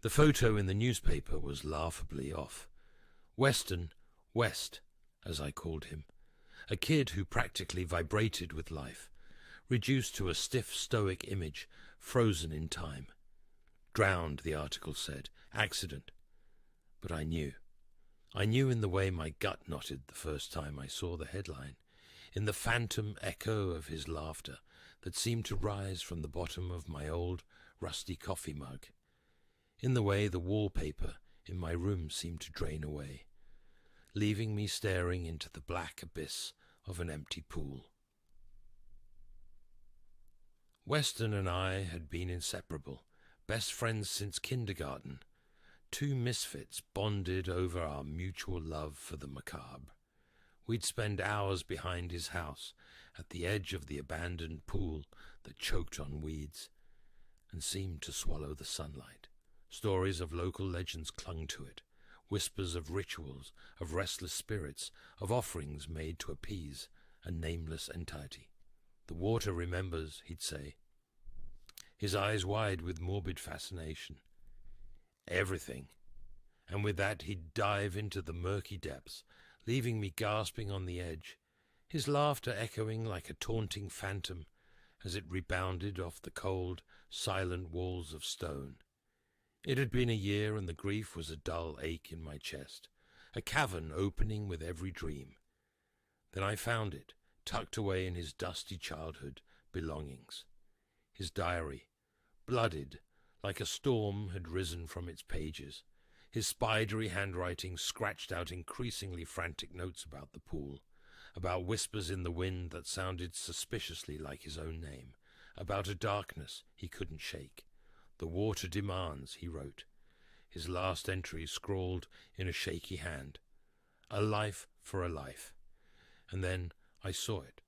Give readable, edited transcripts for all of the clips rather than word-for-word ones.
The photo in the newspaper was laughably off. West, as I called him, a kid who practically vibrated with life, reduced to a stiff, stoic image, frozen in time. Drowned, the article said. Accident. But I knew. I knew in the way my gut knotted the first time I saw the headline, in the phantom echo of his laughter that seemed to rise from the bottom of my old, rusty coffee mug, in the way the wallpaper in my room seemed to drain away, leaving me staring into the black abyss of an empty pool. Weston and I had been inseparable, best friends since kindergarten, two misfits bonded over our mutual love for the macabre. We'd spend hours behind his house, at the edge of the abandoned pool that choked on weeds and seemed to swallow the sunlight. Stories of local legends clung to it, whispers of rituals, of restless spirits, of offerings made to appease a nameless entity. The water remembers, he'd say, his eyes wide with morbid fascination. Everything. And with that he'd dive into the murky depths, leaving me gasping on the edge, his laughter echoing like a taunting phantom as it rebounded off the cold, silent walls of stone. It had been a year, and the grief was a dull ache in my chest, a cavern opening with every dream. Then I found it, tucked away in his dusty childhood belongings. His diary, blooded, like a storm had risen from its pages, his spidery handwriting scratched out increasingly frantic notes about the pool, about whispers in the wind that sounded suspiciously like his own name, about a darkness he couldn't shake. The water demands, he wrote, his last entry scrawled in a shaky hand. A life for a life. And then I saw it.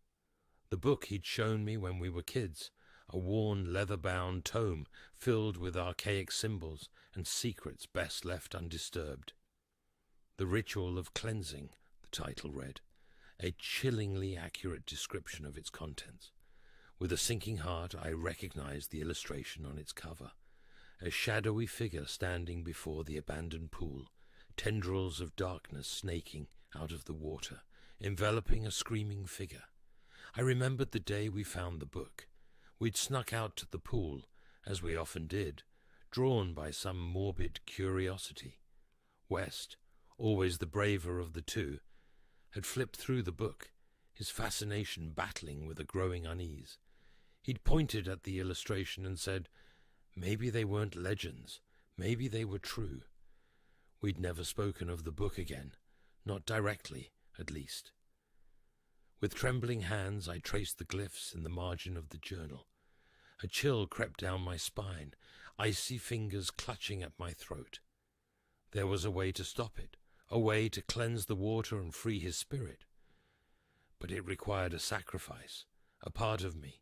The book he'd shown me when we were kids, a worn leather-bound tome filled with archaic symbols and secrets best left undisturbed. The Ritual of Cleansing, the title read, a chillingly accurate description of its contents. With a sinking heart, I recognized the illustration on its cover. A shadowy figure standing before the abandoned pool, tendrils of darkness snaking out of the water, enveloping a screaming figure. I remembered the day we found the book. We'd snuck out to the pool, as we often did, drawn by some morbid curiosity. West, always the braver of the two, had flipped through the book, his fascination battling with a growing unease. He'd pointed at the illustration and said, maybe they weren't legends, maybe they were true. We'd never spoken of the book again, not directly, at least. With trembling hands I traced the glyphs in the margin of the journal. A chill crept down my spine, icy fingers clutching at my throat. There was a way to stop it, a way to cleanse the water and free his spirit. But it required a sacrifice, a part of me.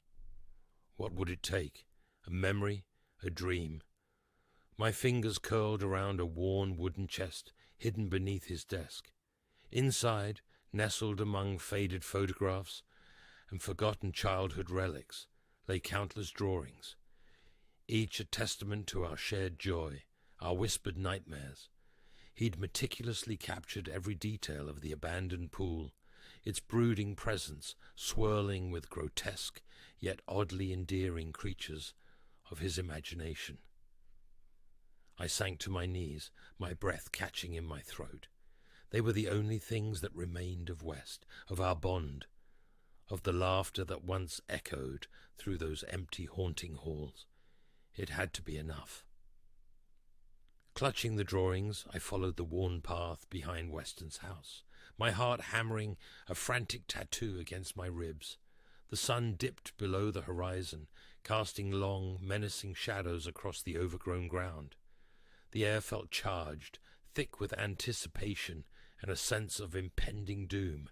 What would it take? A memory? A dream? My fingers curled around a worn wooden chest hidden beneath his desk. Inside, nestled among faded photographs and forgotten childhood relics, lay countless drawings, each a testament to our shared joy, our whispered nightmares. He'd meticulously captured every detail of the abandoned pool, its brooding presence swirling with grotesque yet oddly endearing creatures of his imagination. I sank to my knees, my breath catching in my throat. They were the only things that remained of West, of our bond, of the laughter that once echoed through those empty, haunting halls. It had to be enough. Clutching the drawings, I followed the worn path behind Weston's house, my heart hammering a frantic tattoo against my ribs. The sun dipped below the horizon, casting long, menacing shadows across the overgrown ground. The air felt charged, thick with anticipation and a sense of impending doom.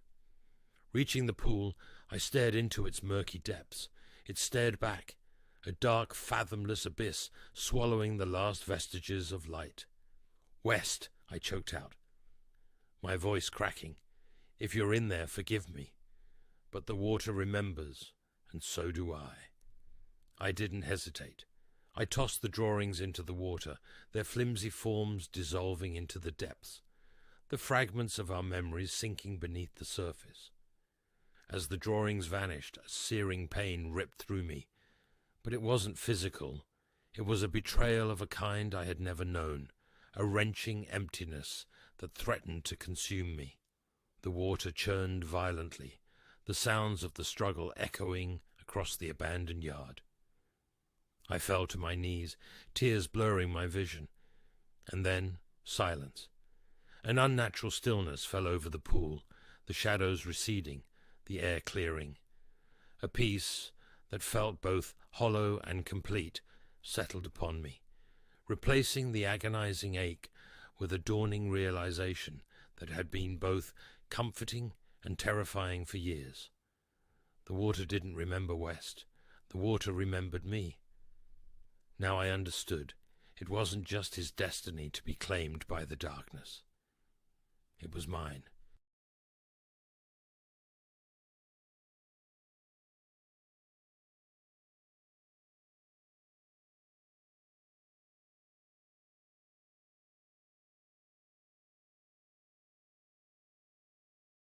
Reaching the pool, I stared into its murky depths. It stared back, a dark, fathomless abyss swallowing the last vestiges of light. "West," I choked out, my voice cracking. "If you're in there, forgive me. But the water remembers, and so do I." I didn't hesitate. I tossed the drawings into the water, their flimsy forms dissolving into the depths, the fragments of our memories sinking beneath the surface. As the drawings vanished, a searing pain ripped through me. But it wasn't physical. It was a betrayal of a kind I had never known, a wrenching emptiness that threatened to consume me. The water churned violently, the sounds of the struggle echoing across the abandoned yard. I fell to my knees, tears blurring my vision. And then silence. An unnatural stillness fell over the pool, the shadows receding, the air clearing. A peace that felt both hollow and complete settled upon me, replacing the agonizing ache with a dawning realization that had been both comforting and terrifying for years. The water didn't remember West. The water remembered me. Now I understood. It wasn't just his destiny to be claimed by the darkness. It was mine.